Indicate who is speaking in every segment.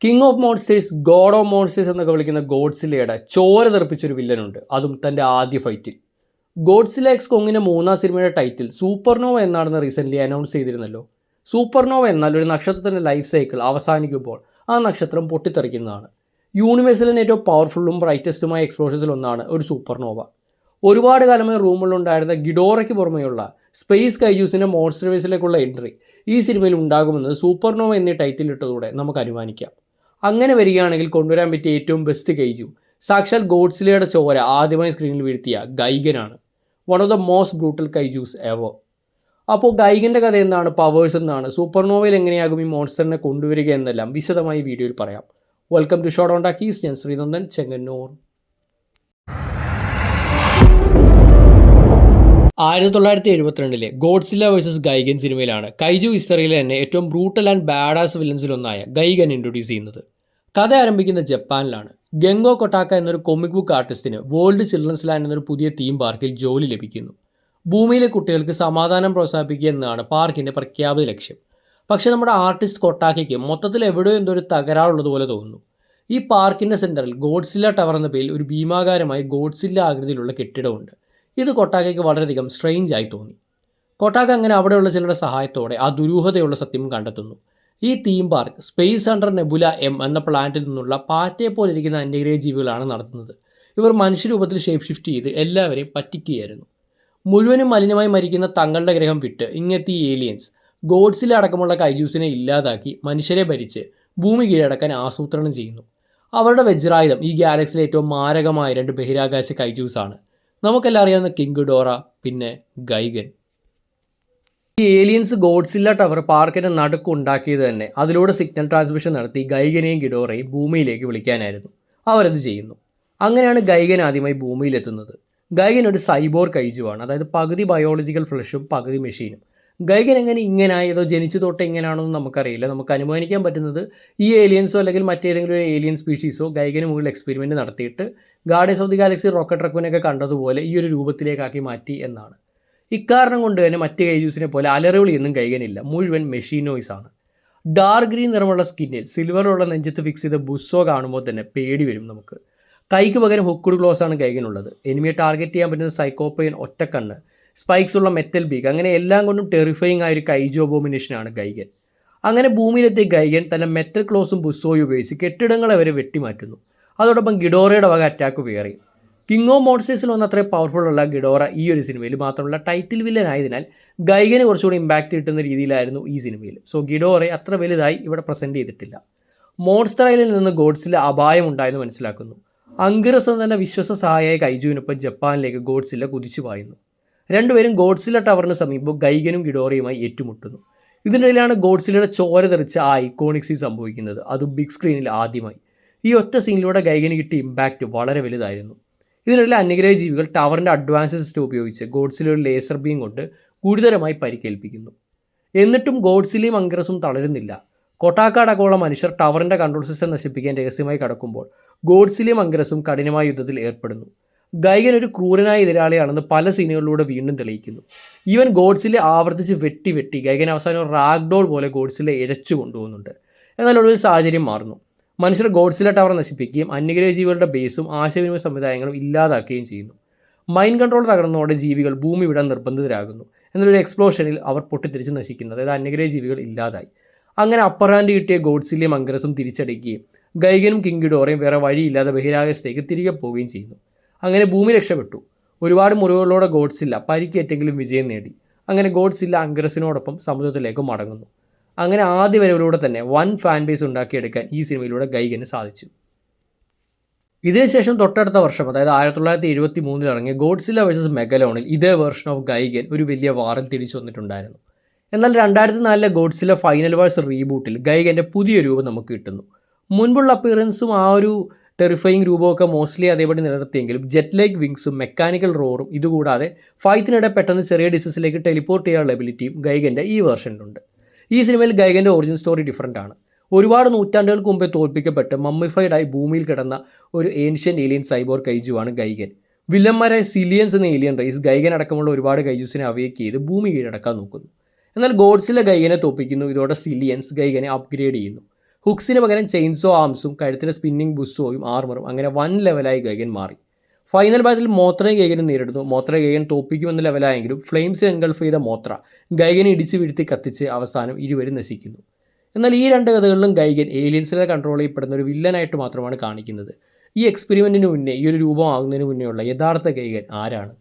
Speaker 1: King of monsters, God of monsters എന്നൊക്കെ വിളിക്കുന്ന ഗോഡ്സിലയുടെ ചോര തെറിപ്പിച്ചൊരു വില്ലനുണ്ട്, അതും തൻ്റെ ആദ്യ ഫൈറ്റിൽ. ഗോഡ്സില എക്സ് കോങ്ങിൻ്റെ മൂന്നാം സിനിമയുടെ ടൈറ്റിൽ സൂപ്പർനോവ എന്നാണെന്ന് റീസെൻ്റ്ലി അനൗൺസ് ചെയ്തിരുന്നല്ലോ. സൂപ്പർനോവ എന്നാൽ ഒരു നക്ഷത്രത്തിൻ്റെ ലൈഫ് സൈക്കിൾ അവസാനിക്കുമ്പോൾ ആ നക്ഷത്രം പൊട്ടിത്തെറിക്കുന്നതാണ്. യൂണിവേഴ്സിലെ ഏറ്റവും പവർഫുള്ളും ബ്രൈറ്റസ്റ്റുമായ എക്സ്പ്ലോഷൻസിൽ ഒന്നാണ് ഒരു സൂപ്പർനോവ. ഒരുപാട് കാലമായി റൂമുകളിലുണ്ടായിരുന്ന ഗിഡോറയ്ക്ക് പുറമെയുള്ള സ്പേസ് കൈജൂസിൻ്റെ മോൺസ്റ്റർവേസിലേക്കുള്ള എൻട്രി ഈ സിനിമയിൽ ഉണ്ടാകുമെന്ന് സൂപ്പർനോവ എന്നീ ടൈറ്റിൽ ഇട്ടതോടെ നമുക്ക് അനുമാനിക്കാം. അങ്ങനെ വരികയാണെങ്കിൽ കൊണ്ടുവരാൻ പറ്റിയ ഏറ്റവും ബെസ്റ്റ് കൈജു സാക്ഷാൽ ഗോഡ്സിലയുടെ ചോര ആദ്യമായി സ്ക്രീനിൽ വീഴ്ത്തിയ ഗൈഗനാണ്. One of the most brutal kaijus ever. അപ്പോൾ ഗൈഗൻ്റെ കഥ എന്താണ്, പവേഴ്സ് എന്നാണ്, സൂപ്പർനോവയിൽ എങ്ങനെയാകും ഈ മോൺസ്റ്ററിനെ കൊണ്ടുവരിക എന്നെല്ലാം വിശദമായി വീഡിയോയിൽ പറയാം. Welcome to Showdown Talkies. ഞാൻ Sreenandan, Chengannur. 1972 Godzilla versus Gigan സിനിമയിലാണ് കൈജു ഹിസ്റ്ററിയിലെ തന്നെ ഏറ്റവും ബ്രൂട്ടൽ ആൻഡ് ബാഡാസ് വില്ലൻസിലൊന്നായ ഗൈഗൻ ഇൻട്രൊഡ്യൂസ് ചെയ്യുന്നത്. കഥ ആരംഭിക്കുന്ന ജപ്പാനിലാണ്. ഗെങ്കോ കൊട്ടാക്ക എന്നൊരു കൊമിക് ബുക്ക് ആർട്ടിസ്റ്റിന് വേൾഡ് ചിൽഡ്രൻസ് ലാൻഡ് എന്നൊരു പുതിയ തീം പാർക്കിൽ ജോലി ലഭിക്കുന്നു. ഭൂമിയിലെ കുട്ടികൾക്ക് സമാധാനം പ്രോത്സാഹിപ്പിക്കുക എന്നതാണ് പാർക്കിൻ്റെ പ്രഖ്യാപിത ലക്ഷ്യം. പക്ഷേ നമ്മുടെ ആർട്ടിസ്റ്റ് കൊട്ടാക്കയ്ക്ക് മൊത്തത്തിൽ എവിടെയോ എന്തോ ഒരു തകരാറുള്ളതുപോലെ തോന്നുന്നു. ഈ പാർക്കിൻ്റെ സെൻറ്ററിൽ ഗോഡ്സില്ല ടവർ എന്ന പേരിൽ ഒരു ഭീമാകാരമായി ഗോഡ്സില്ല ആകൃതിയിലുള്ള കെട്ടിടമുണ്ട്. ഇത് കൊട്ടാക്കയ്ക്ക് വളരെയധികം സ്ട്രെയിഞ്ച് ആയി തോന്നി. കൊട്ടാക്ക അങ്ങനെ അവിടെയുള്ള ചിലരുടെ സഹായത്തോടെ ആ ദുരൂഹതയുള്ള സത്യം കണ്ടെത്തുന്നു. ഈ theme park space under nebula M എന്ന പ്ലാനറ്റിൽ നിന്നുള്ള പാറ്റയെപ്പോലെ ഇരിക്കുന്ന അന്യഗ്രഹ ജീവികളാണ് നടത്തുന്നത്. ഇവർ മനുഷ്യരൂപത്തിൽ ഷേപ്പ് ഷിഫ്റ്റ് ചെയ്ത് എല്ലാവരെയും പറ്റിക്കുകയായിരുന്നു. മുഴുവനും മലിനമായി മരിക്കുന്ന തങ്ങളുടെ ഗ്രഹം വിട്ട് ഇങ്ങെത്തിയ ഏലിയൻസ് ഗോഡ്സില അടക്കമുള്ള കൈജൂസിനെ ഇല്ലാതാക്കി മനുഷ്യരെ ഭരിച്ച് ഭൂമി കീഴടക്കാൻ ആസൂത്രണം ചെയ്യുന്നു. അവരുടെ വജ്രായുധം ഈ ഗാലക്സിയിലെ ഏറ്റവും മാരകമായ 2 ബഹിരാകാശ കൈജൂസാണ്. നമുക്കെല്ലാം അറിയാവുന്ന കിങ് ഗിഡോറ, പിന്നെ ഗൈഗൻ. ഈ ഏലിയൻസ് ഗോഡ്സില്ല ടവർ പാർക്കിൻ്റെ നടുക്കുണ്ടാക്കിയത് തന്നെ അതിലൂടെ സിഗ്നൽ ട്രാൻസ്മിഷൻ നടത്തി ഗൈഗനെയും ഗിഡോറയും ഭൂമിയിലേക്ക് വിളിക്കാനായിരുന്നു. അവരത് ചെയ്യുന്നു. അങ്ങനെയാണ് ഗൈഗൻ ആദ്യമായി ഭൂമിയിലെത്തുന്നത്. ഗൈഗൻ ഒരു സൈബോർ കൈജുവാണ്, അതായത് പകുതി ബയോളജിക്കൽ ഫ്ലഷും പകുതി മെഷീനും. ഗൈഗൻ എങ്ങനെ ഇങ്ങനായതോ ജനിച്ചു തൊട്ട് എങ്ങനെയാണോ എന്ന് നമുക്കറിയില്ല. നമുക്ക് അനുമാനിക്കാൻ പറ്റുന്നത് ഈ ഏലിയൻസോ അല്ലെങ്കിൽ മറ്റേതെങ്കിലും ഒരു ഏലിയൻ സ്പീഷീസോ ഗൈഗന് മുകളിൽ എക്സ്പെരിമെൻറ്റ് നടത്തിയിട്ട് Guardians of the Galaxy Rocket റക്കൂനൊക്കെ കണ്ടതുപോലെ ഈ ഒരു രൂപത്തിലേക്കാക്കി മാറ്റി എന്നാണ്. ഇക്കാരണം കൊണ്ട് തന്നെ മറ്റ് കൈജൂസിനെ പോലെ അലറുവിളിയൊന്നും ഗൈഗനില്ല. മുഴുവൻ മെഷീനോയ്സ് ആണ്. ഡാർക്ക് ഗ്രീൻ നിറമുള്ള സ്കിന്നിൽ സിൽവറുള്ള നെഞ്ചത്ത് ഫിക്സ് ചെയ്ത ബുസ്സോ കാണുമ്പോൾ തന്നെ പേടി വരും നമുക്ക്. കൈക്ക് പകരം ഹുക്കുഡ് ഗ്ലോസ് ആണ് ഗൈഗനുള്ളത്. എനിമിയെ ടാർഗറ്റ് ചെയ്യാൻ പറ്റുന്ന സൈക്കോപ്പയൻ ഒറ്റക്കണ്ണ്, സ്പൈക്സ് ഉള്ള മെറ്റൽ ബീക്ക്, അങ്ങനെ എല്ലാം കൊണ്ടും ടെറിഫയിങ് ആയ ഒരു കൈജു അബോമിനേഷനാണ് ഗൈഗൻ. അങ്ങനെ ഭൂമിയിലെത്തിയ ഗൈഗൻ തൻ്റെ മെറ്റൽ ക്ലോസും ബുസ്സോയും ഉപയോഗിച്ച് കെട്ടിടങ്ങളെ വരെ വെട്ടിമാറ്റുന്നു. അതോടൊപ്പം ഗിഡോറയുടെ വക അറ്റാക്ക് വേറി. കിങ് ഓഫ് മോൺസ്റ്റേഴ്സിൽ വന്ന അത്രയും പവർഫുള്ള ഗിഡോറ ഈ ഒരു സിനിമയിൽ മാത്രമല്ല ടൈറ്റിൽ വില്ലൻ ആയതിനാൽ ഗൈഗന് കുറച്ചുകൂടി ഇമ്പാക്റ്റ് കിട്ടുന്ന രീതിയിലായിരുന്നു ഈ സിനിമയിൽ. സോ ഗിഡോറെ അത്ര വലുതായി ഇവിടെ പ്രസൻറ്റ് ചെയ്തിട്ടില്ല. മോൺസ്റ്റർ ഐലൻഡിൽ നിന്ന് ഗോഡ്സില്ല അപായം ഉണ്ടായെന്ന് മനസ്സിലാക്കുന്നു. അങ്കിറസ് എന്ന തന്നെ വിശ്വസ സഹായിയായ കൈജുവിനൊപ്പം ജപ്പാനിലേക്ക് ഗോഡ്സില്ല കുതിച്ചു പായുന്നു. രണ്ടുപേരും ഗോഡ്സില്ല ടവറിന് സമീപം ഗൈഗനും ഗിഡോറയുമായി ഏറ്റുമുട്ടുന്നു. ഇതിനിടയിലാണ് ഗോഡ്സില്ലയുടെ ചോര തെറിച്ച ആ ഐക്കോണിക് സീൻ സംഭവിക്കുന്നത്, അതും ബിഗ് സ്ക്രീനിൽ ആദ്യമായി. ഈ ഒറ്റ സീനിലൂടെ ഗൈഗന് കിട്ടിയ ഇമ്പാക്റ്റ് വളരെ വലുതായിരുന്നു. ഇതിനിടയിൽ അന്യഗ്രഹ ജീവികൾ ടവറിൻ്റെ അഡ്വാൻസ് സിസ്റ്റം ഉപയോഗിച്ച് ഗോഡ്സില്ലയുടെ ലേസർ ബീം കൊണ്ട് ഗുരുതരമായി പരിക്കേൽപ്പിക്കുന്നു. എന്നിട്ടും ഗോഡ്സില്ലയും അങ്കിറസും തളരുന്നില്ല. കൊട്ടാക്ക അടക്കമുള്ള മനുഷ്യർ ടവറിൻ്റെ കൺട്രോൾ സിസ്റ്റം നശിപ്പിക്കാൻ രഹസ്യമായി കടക്കുമ്പോൾ ഗോഡ്സില്ലയും അങ്കിറസും കഠിനമായ യുദ്ധത്തിൽ ഏർപ്പെടുന്നു. ഗൈഗൻ ഒരു ക്രൂരനായ എതിരാളിയാണെന്ന് പല സീനുകളിലൂടെ വീണ്ടും തെളിയിക്കുന്നു. ഈവൻ ഗോഡ്സില്ല ആവർത്തിച്ച് വെട്ടി ഗൈഗൻ അവസാനം റാഗ്ഡോൾ പോലെ ഗോഡ്സില്ല ഇഴച്ചു കൊണ്ടുപോകുന്നുണ്ട്. എന്നാൽ ഒരു സാഹചര്യം മാറുന്നു. മനുഷ്യർ ഗോഡ്സില്ല ടവർ നശിപ്പിക്കുകയും അന്യഗ്രഹ ജീവികളുടെ ബേസും ആശയവിനിമയ സംവിധാനങ്ങളും ഇല്ലാതാക്കുകയും ചെയ്യുന്നു. മൈൻഡ് കൺട്രോൾ തകർന്നതോടെ ജീവികൾ ഭൂമി വിടാൻ നിർബന്ധിതരാകുന്നു. എന്നൊരു എക്സ്പ്ലോഷനിൽ അവർ പൊട്ടിത്തിരിച്ച് നശിക്കുന്നത്, അതായത് അന്യഗ്രഹ ജീവികൾ ഇല്ലാതായി. അങ്ങനെ അപ്പർ ഹാൻഡ് കിട്ടിയ ഗോഡ്സില്ലയും അങ്കിറസും തിരിച്ചടിക്കുകയും ഗൈഗനും കിങ് ഗിഡോറയും വേറെ വഴിയില്ലാതെ ബഹിരാകാശത്തേക്ക് തിരികെ പോവുകയും ചെയ്യുന്നു. അങ്ങനെ ഭൂമി രക്ഷപ്പെട്ടു. ഒരുപാട് മുറിവുകളോടെ ഗോഡ്സില്ല പരിക്കേറ്റെങ്കിലും വിജയം നേടി. അങ്ങനെ ഗോഡ്സില്ല അങ്കിറസിനോടൊപ്പം സമുദ്രത്തിലേക്ക് മടങ്ങുന്നു. അങ്ങനെ ആദ്യ വരവിലൂടെ തന്നെ വൻ ഫാൻ ബേസ് ഉണ്ടാക്കിയെടുക്കാൻ ഈ സിനിമയിലൂടെ ഗൈഗന് സാധിച്ചു. ഇതിനുശേഷം തൊട്ടടുത്ത വർഷം, അതായത് 1973 ഇറങ്ങിയ ഗോഡ്സില്ല വേഴ്സസ് മെഗലോണിൽ ഇതേ വേർഷൻ ഓഫ് ഗൈഗൻ ഒരു വലിയ വാറിൽ തിരിച്ചു വന്നിട്ടുണ്ടായിരുന്നു. എന്നാൽ 2004 ഗോഡ്സില്ല ഫൈനൽ വാഴ്സ് റീബൂട്ടിൽ ഗൈഗൻ്റെ പുതിയ രൂപം നമുക്ക് കിട്ടുന്നു. മുൻപുള്ള അപ്പിയറൻസും ആ ഒരു ടെറിഫയിങ് രൂപമൊക്കെ മോസ്റ്റ്ലി അതേപടി നിലനിർത്തിയെങ്കിലും ജെറ്റ് ലൈക്ക് വിങ്സും മെക്കാനിക്കൽ റോറും ഇതുകൂടാതെ ഫൈറ്റിനിടെ പെട്ടെന്ന് ചെറിയ ഡിസ്റ്റൻസിലേക്ക് ടെലിപ്പോർട്ട് ചെയ്യാനുള്ള എബിലിറ്റിയും ഗൈഗൻ്റെ ഈ വേർഷനിലുണ്ട്. ഈ സിനിമയിൽ ഗൈഗൻ്റെ ഒറിജിൻ സ്റ്റോറി ഡിഫറൻ്റ് ആണ്. ഒരുപാട് നൂറ്റാണ്ടുകൾക്ക് മുമ്പേ തോൽപ്പിക്കപ്പെട്ട് മമ്മിഫൈഡായി ഭൂമിയിൽ കിടന്ന ഒരു ഏൻഷ്യൻ്റ് ഏലിയൻ സൈബോർ കൈജുവാണ് ഗൈഗൻ. വില്ലന്മാരായ സിലിയൻസ് എന്ന ഏലിയൻ റേസ് ഗൈഗൻ അടക്കമുള്ള ഒരുപാട് കൈജൂസിനെ അവേക്ക് ചെയ്ത് ഭൂമി കീഴടക്കാൻ നോക്കുന്നു. എന്നാൽ ഗോഡ്സില്ല ഗൈഗനെ തോൽപ്പിക്കുന്നു. ഇതോടെ സിലിയൻസ് ഗൈഗനെ അപ്ഗ്രേഡ് ചെയ്യുന്നു. ഹുക്സിന് പകരം ചെയിൻസോ ആംസും കഴുത്തിലെ സ്പിന്നിങ് ബുസ്സോയും ആർമറും അങ്ങനെ വൻ ലെവലായി ഗൈഗൻ മാറി. ഫൈനൽ ബാറ്റിൽ മോത്രയും ഗൈഗനും നേരിടുന്നു. മോത്ര ഗൈഗൻ തോപ്പിക്കുമെന്ന ലെവലായെങ്കിലും ഫ്ലെയിംസ് എൻഗൾഫ് ചെയ്ത മോത്ര ഗൈഗനെ ഇടിച്ചു വീഴ്ത്തി കത്തിച്ച് അവസാനം ഇരുവരും നശിക്കുന്നു. എന്നാൽ ഈ രണ്ട് കഥകളിലും ഗൈഗൻ ഏലിയൻസിനെ കൺട്രോൾ ചെയ്യപ്പെടുന്ന ഒരു വില്ലനായിട്ട് മാത്രമാണ് കാണിക്കുന്നത്. ഈ എക്സ്പെരിമെൻറ്റിന് മുന്നേ, ഈ ഒരു രൂപമാകുന്നതിന് മുന്നേയുള്ള യഥാർത്ഥ ഗൈഗൻ ആരാണ്?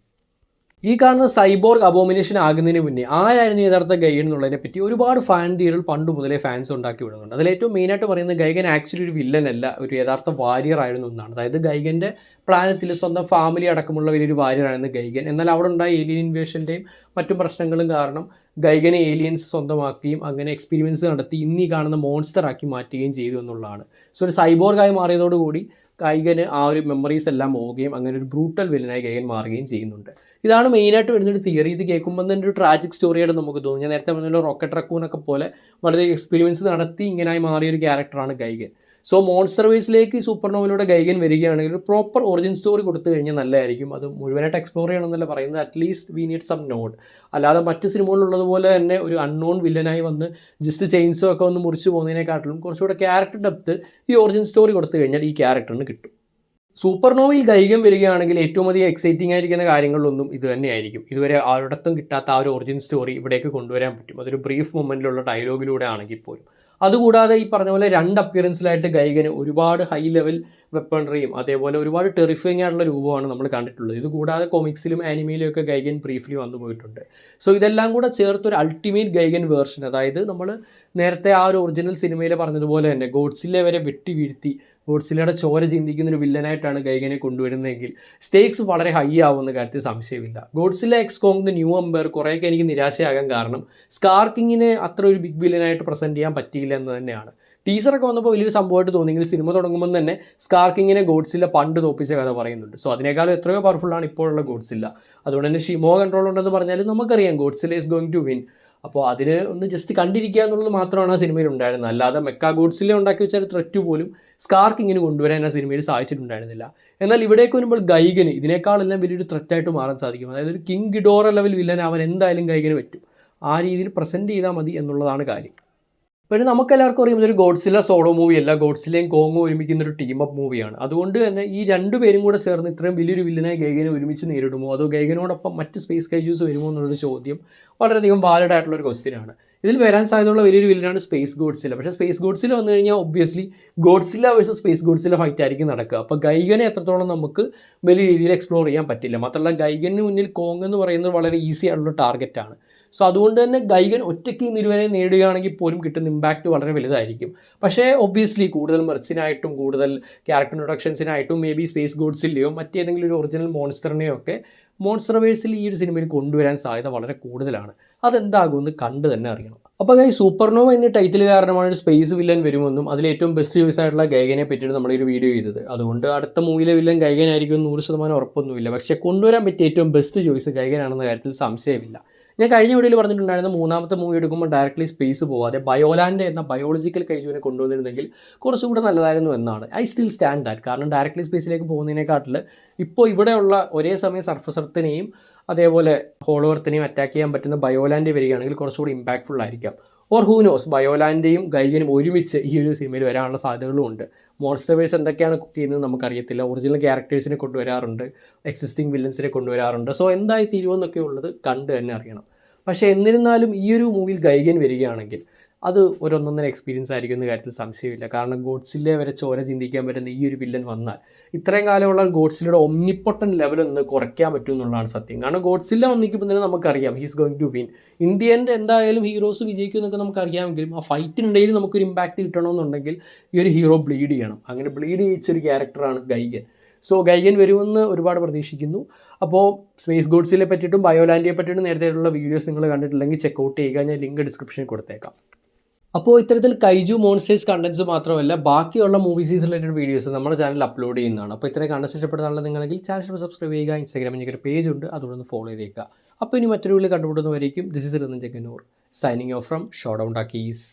Speaker 1: ഈ കാണുന്ന സൈബോർഗ് അബോമിനേഷൻ ആകുന്നതിന് മുന്നേ ആരായിരുന്നു യഥാർത്ഥ ഗൈഗൻ എന്നുള്ളതിനെ പറ്റി ഒരുപാട് ഫാൻ തിയറികൾ പണ്ട് മുതലേ ഫാൻസ് ഉണ്ടാക്കി വിടുന്നുണ്ട്. അതിലേറ്റവും മെയിനായിട്ട് പറയുന്നത് ഗൈഗൻ ആക്ച്വലി ഒരു വില്ലനല്ല, ഒരു യഥാർത്ഥ വാരിയർ ആയിരുന്നു എന്നാണ്. അതായത് ഗൈഗൻ്റെ പ്ലാനറ്റിൽ സ്വന്തം ഫാമിലി അടക്കമുള്ള വലിയൊരു വാരിയർ ആയിരുന്നു ഗൈഗൻ. എന്നാൽ അവിടെ ഉണ്ടായ ഏലിയൻ ഇൻവേഷൻ്റെയും മറ്റും പ്രശ്നങ്ങളും കാരണം ഗൈഗനെ ഏലിയൻസ് സ്വന്തമാക്കുകയും അങ്ങനെ എക്സ്പീരിമെൻസ് നടത്തി ഇന്നീ കാണുന്ന മോൺസ്റ്റർ ആക്കി മാറ്റുകയും ചെയ്തു എന്നുള്ളതാണ്. സോ ഒരു സൈബോർഗായി മാറിയതോടുകൂടി ഗൈഗന് ആ ഒരു മെമ്മറീസ് എല്ലാം പോവുകയും അങ്ങനെ ഒരു ബ്രൂട്ടൽ വില്ലനായി ഗൈഗൻ മാറുകയും ചെയ്യുന്നുണ്ട്. ഇതാണ് മെയിനായിട്ട് വരുന്നൊരു തിയറി. ഇത് കേൾക്കുമ്പോൾ തന്നെ ഒരു ട്രാജിക് സ്റ്റോറിയായിട്ട് നമുക്ക് തോന്നും. ഞാൻ നേരത്തെ പറഞ്ഞ റോക്കറ്റ് റക്കൂനൊക്കെ പോലെ വളരെ എക്സ്പീരിയൻസ് നടത്തി ഇങ്ങനായി മാറിയ ഒരു ക്യാരക്ടറാണ് ഗൈഗൻ. സോ മോൺസ്റ്റർ വേസിലേക്ക് സൂപ്പർനോവയിലൂടെ ഗൈഗൻ വരികയാണെങ്കിൽ ഒരു പ്രോപ്പർ ഒറിജിൻ സ്റ്റോറി കൊടുത്തു കഴിഞ്ഞാൽ നല്ലതായിരിക്കും. അത് മുഴുവനായിട്ട് എക്സ്പ്ലോർ ചെയ്യണമെന്നല്ല പറയുന്നത്, at least we need some note. അല്ലാതെ മറ്റ് സിനിമകളിലുള്ളതുപോലെ തന്നെ ഒരു അൺനോൺ വില്ലനായി വന്ന് ജസ്റ്റ് ചെയിൻസോ ഒക്കെ ഒന്ന് മുറിച്ച് പോകുന്നതിനെക്കാട്ടിലും കുറച്ചുകൂടെ ക്യാരക്ടർ ഡെപ്ത് ഈ ഒറിജിൻ സ്റ്റോറി കൊടുത്തു കഴിഞ്ഞാൽ ഈ ക്യാരക്ടറിന് കിട്ടും. സൂപ്പർനോവയിൽ ഗൈഗൻ വരികയാണെങ്കിൽ ഏറ്റവും അധികം എക്സൈറ്റിംഗ് ആയിരിക്കുന്ന കാര്യങ്ങളിലൊന്നും ഇത് തന്നെയായിരിക്കും. ഇതുവരെ ആരുടത്തും കിട്ടാത്ത ആ ഒരു ഒറിജിൻ സ്റ്റോറി ഇവിടേക്ക് കൊണ്ടുവരാൻ പറ്റും. അതൊരു ബ്രീഫ് മൊമെൻറ്റിലുള്ള ഡയലോഗിലൂടെ ആണെങ്കിൽ പോലും. അതുകൂടാതെ ഈ പറഞ്ഞ പോലെ 2 അപ്പിയറൻസിലായിട്ട് ഗൈഗന് ഒരുപാട് ഹൈ ലെവൽ വെപ്പണറിയും അതേപോലെ ഒരുപാട് ടെറിഫയിങ് ആയിട്ടുള്ള രൂപമാണ് നമ്മൾ കണ്ടിട്ടുള്ളത്. ഇത് കൂടാതെ കൊമിക്സിലും ആനിമയിലും ഒക്കെ ഗൈഗൻ ബ്രീഫ്ലി വന്നു പോയിട്ടുണ്ട്. സോ ഇതെല്ലാം കൂടെ ചേർത്തൊരു അൾട്ടിമേറ്റ് ഗൈഗൻ വേർഷൻ, അതായത് നമ്മൾ നേരത്തെ ആ ഒരു ഒറിജിനൽ സിനിമയിൽ പറഞ്ഞതുപോലെ തന്നെ ഗോഡ്സില്ല വരെ വെട്ടി വീഴ്ത്തി ഗോഡ്സില്ലയുടെ ചോര ചിന്തിക്കുന്ന ഒരു വില്ലനായിട്ടാണ് ഗൈഗനെ കൊണ്ടുവരുന്നതെങ്കിൽ സ്റ്റേക്സ് വളരെ ഹൈ ആവുന്ന കാര്യത്തിൽ സംശയമില്ല. Godzilla x Kong the new empire കുറേയൊക്കെ എനിക്ക് നിരാശയാകാൻ കാരണം സ്കാർക്കിങ്ങിനെ അത്ര ഒരു ബിഗ് വില്ലനായിട്ട് പ്രസൻറ്റ് ചെയ്യാൻ പറ്റിയില്ല എന്ന് തന്നെയാണ്. ടീസറൊക്കെ വന്നപ്പോൾ വലിയൊരു സംഭവമായിട്ട് തോന്നിയെങ്കിൽ സിനിമ തുടങ്ങുമ്പോൾ തന്നെ സ്കാർക്കിങ്ങിനെ ഗോഡ്സില്ല പണ്ട് തോപ്പിച്ച കഥ പറയുന്നുണ്ട്. സോ അതിനേക്കാളും എത്രയോ പവർഫുള്ളാണ് ഇപ്പോഴുള്ള ഗോഡ്സില്ല. അതുകൊണ്ട് തന്നെ ഷിമോ കൺട്രോൾ ഉണ്ടെന്ന് പറഞ്ഞാലും നമുക്കറിയാം Godzilla is going to win. അപ്പോൾ അതിന് ഒന്ന് ജസ്റ്റ് കണ്ടിരിക്കുക എന്നുള്ളത് മാത്രമാണ് ആ സിനിമയിൽ ഉണ്ടായിരുന്നത്. അല്ലാതെ മെക്കാ ഗോഡ്സില്ല ഉണ്ടാക്കി വെച്ച ഒരു ത്രെറ്റ് പോലും സ്കാർക്കിങ്ങിന് കൊണ്ടുവരാൻ ആ സിനിമയിൽ സാധിച്ചിട്ടുണ്ടായിരുന്നില്ല. എന്നാൽ ഇവിടേക്ക് വരുമ്പോൾ ഗൈഗന് ഇതിനേക്കാളെല്ലാം വലിയൊരു ത്രെറ്റായിട്ട് മാറാൻ സാധിക്കും. അതായത് ഒരു കിങ് ഗിഡോറ ലെവൽ വില്ലൻ അവൻ എന്തായാലും ഗൈഗന് പറ്റും. ആ രീതിയിൽ പ്രസൻറ്റ് ചെയ്താൽ മതി എന്നുള്ളതാണ് കാര്യം. പിന്നെ നമുക്കെല്ലാവർക്കും അറിയാം ഇതൊരു ഗോഡ്സില്ല സോളോ മൂവിയല്ല, ഗോഡ്സില്ലയും കോങ്ങും ഒരുമിക്കുന്ന ഒരു ടീം അപ്പ് മൂവിയാണ്. അതുകൊണ്ട് തന്നെ ഈ 2 പേരും കൂടെ ചേർന്ന് ഇത്രയും വലിയൊരു വില്ലനായി ഗൈഗനെ ഒരുമിച്ച് നേരിടുമോ അതോ ഗൈഗനോടൊപ്പം മറ്റ് സ്പേസ് കൈജൂസ് വരുമോ എന്നുള്ളൊരു ചോദ്യം വളരെയധികം വാലിഡ് ആയിട്ടുള്ളൊരു ക്വസ്റ്റ്യനാണ്. ഇതിൽ വരാൻ സാധ്യതയുള്ള വലിയൊരു വില്ലനാണ് സ്പേസ് ഗോഡ്സില്ല. പക്ഷേ സ്പേസ് ഗോഡ്സില്ല വന്നു കഴിഞ്ഞാൽ obviously Godzilla versus space Godzilla fight ആയിരിക്കും നടക്കുക. അപ്പോൾ ഗൈഗനെ എത്രത്തോളം നമുക്ക് വലിയ രീതിയിൽ എക്സ്പ്ലോർ ചെയ്യാൻ പറ്റില്ല. മാത്രമല്ല ഗൈഗന് മുന്നിൽ കോങ് എന്ന് പറയുന്നത് വളരെ ഈസി ആയിട്ടുള്ള ടാർഗറ്റാണ്. സോ അതുകൊണ്ട് തന്നെ ഗൈഗൻ ഒറ്റയ്ക്ക് ഇരുവരെ നേടുകയാണെങ്കിൽ പോലും കിട്ടുന്ന ഇമ്പാക്റ്റ് വളരെ വലുതായിരിക്കും. പക്ഷേ ഒബ്വിയസ്ലി കൂടുതൽ മെർച്ചിനായിട്ടും കൂടുതൽ ക്യാരക്ടർ ഇൻട്രൊഡക്ഷൻസിനായിട്ടും മേ ബി സ്പേസ് ഗോഡ്സില്ലയോ മറ്റേതെങ്കിലും ഒരു ഒറിജിനൽ മോൺസ്റ്ററിനെയോ ഒക്കെ മോൺസ്റ്റർവേഴ്സിൽ ഈ ഒരു സിനിമയിൽ കൊണ്ടുവരാൻ സാധ്യത വളരെ കൂടുതലാണ്. അതെന്താകുമെന്ന് കണ്ട് തന്നെ അറിയണം. അപ്പോൾ സൂപ്പർനോവ എന്ന ടൈറ്റിൽ കാരണമാണ് ഒരു സ്പേസ് വില്ലൻ വരുമെന്നും അതിൽ ഏറ്റവും ബെസ്റ്റ് ചോയ്സ് ആയിട്ടുള്ള ഗൈഗനെ പറ്റിയിട്ട് നമ്മൾ ഒരു വീഡിയോ ചെയ്തത്. അതുകൊണ്ട് അടുത്ത മൂവിയിലെ വില്ലൻ ഗൈഗനായിരിക്കും 100% ഉറപ്പൊന്നുമില്ല. പക്ഷേ കൊണ്ടുവരാൻ പറ്റിയ ഏറ്റവും ബെസ്റ്റ് ചോയ്സ് ഗൈഗനാണെന്ന കാര്യത്തിൽ സംശയമില്ല. ഞാൻ കഴിഞ്ഞ വീഡിയോയിൽ പറഞ്ഞിട്ടുണ്ടായിരുന്നു 3ാമത്തെ മൂവി എടുക്കുമ്പോൾ ഡയറക്റ്റ്ലി സ്പേസ് പോകാതെ ബയോലാൻഡ് എന്ന ബയോളജിക്കൽ കൈജുവിനെ കൊണ്ടുവന്നിരുന്നെങ്കിൽ കുറച്ചുകൂടെ നല്ലതായിരുന്നു എന്നാണ്. I still stand that. കാരണം ഡയറക്റ്റ്ലി സ്പേസിലേക്ക് പോകുന്നതിനെക്കാട്ടിൽ ഇപ്പോൾ ഇവിടെയുള്ള ഒരേ സമയം സർഫസ് എർത്തിനെയും അതേപോലെ ഹോളോ എർത്തിനെയും അറ്റാക്ക് ചെയ്യാൻ പറ്റുന്ന ബയോലാൻഡ് വരികയാണെങ്കിൽ കുറച്ചുകൂടി ഇമ്പാക്ട്ഫുൾ ആയിരിക്കാം. ഓർ ഹൂ നോസ് ബയോലാൻഡേയും ഗൈഗനും ഒരുമിച്ച് ഈ ഒരു സിനിമയിൽ വരാനുള്ള സാധ്യതകളും ഉണ്ട്. മോൺസ്റ്റർവേഴ്സ് എന്തൊക്കെയാണ് കുക്ക് ചെയ്യുന്നത് നമുക്കറിയത്തില്ല. ഒറിജിനൽ ക്യാരക്ടേഴ്സിനെ കൊണ്ടുവരാറുണ്ട്, എക്സിസ്റ്റിംഗ് വില്ലൻസിനെ കൊണ്ടുവരാറുണ്ട്. സോ എന്തായി തീരുമെന്നൊക്കെ ഉള്ളത് കണ്ട് തന്നെ അറിയണം. പക്ഷേ എന്നിരുന്നാലും ഈ ഒരു മൂവിയിൽ ഗൈഗൻ വരികയാണെങ്കിൽ അത് ഒരു ഒന്നൊന്നര എക്സ്പീരിയൻസ് ആയിരിക്കും എന്ന കാര്യത്തിൽ സംശയമില്ല. കാരണം ഗോഡ്സില്ല വരെ ചോര ചിന്തിക്കാൻ പറ്റുന്ന ഈ ഒരു വില്ലൻ വന്നാൽ ഇത്രയും കാലമുള്ള ഗോഡ്സില്ലയുടെ ഒമ്നിപ്പൊട്ടൻ ലെവലൊന്ന് കുറയ്ക്കാൻ പറ്റും എന്നുള്ളതാണ് സത്യം. കാരണം ഗോഡ്സില്ല വന്നിക്കുമ്പോൾ തന്നെ നമുക്കറിയാം he's going to win. In the end എന്തായാലും ഹീറോസ് വിജയിക്കും എന്നൊക്കെ നമുക്കറിയാമെങ്കിലും ആ ഫൈറ്റിനിടയിൽ നമുക്കൊരു ഇമ്പാക്റ്റ് കിട്ടണമെന്നുണ്ടെങ്കിൽ ഈ ഒരു ഹീറോ ബ്ലീഡ് ചെയ്യണം. അങ്ങനെ ബ്ലീഡ് ചെയ്യിച്ചൊരു ക്യാരക്ടറാണ് ഗൈഗൻ. സോ ഗൈഗൻ വരുമെന്ന് ഒരുപാട് പ്രതീക്ഷിക്കുന്നു. അപ്പോൾ സ്പേസ് ഗോഡ്സിലെ പറ്റിയിട്ടും ബയോലാൻഡിയെ പറ്റിയിട്ടും നേരത്തെയുള്ള വീഡിയോസ് നിങ്ങൾ കണ്ടിട്ടില്ലെങ്കിൽ ചെക്കൗട്ട് ചെയ്യുക. ഞാൻ ലിങ്ക് ഡിസ്ക്രിപ്ഷനിൽ കൊടുത്തേക്കാം. അപ്പോൾ ഇത്തരത്തിൽ കൈജു മോൺസ്റ്റേഴ്സ് കണ്ടൻസ് മാത്രമല്ല ബാക്കിയുള്ള മൂവീസ് റിലേറ്റഡ് വീഡിയോസ് നമ്മുടെ ചാനലിൽ അപ്ലോഡ് ചെയ്യുന്നതാണ്. അപ്പോൾ ഇത്രയും കണ്ടൻസ് ഇഷ്ടപ്പെടുന്ന നിങ്ങളെങ്കിൽ ചാനൽ സബ്സ്ക്രൈബ് ചെയ്യുക. ഇൻസ്റ്റാഗ്രാമിൽ എനിക്കൊരു പേജ് ഉണ്ട്, അതുകൊണ്ട് ഫോളോ ചെയ്തേക്കുക. അപ്പോൾ ഇനി മറ്റൊരു വീഡിയോ കണ്ടുപിടുന്നവരേക്കും this is Rathan Chengannur signing off from Showdown talkies.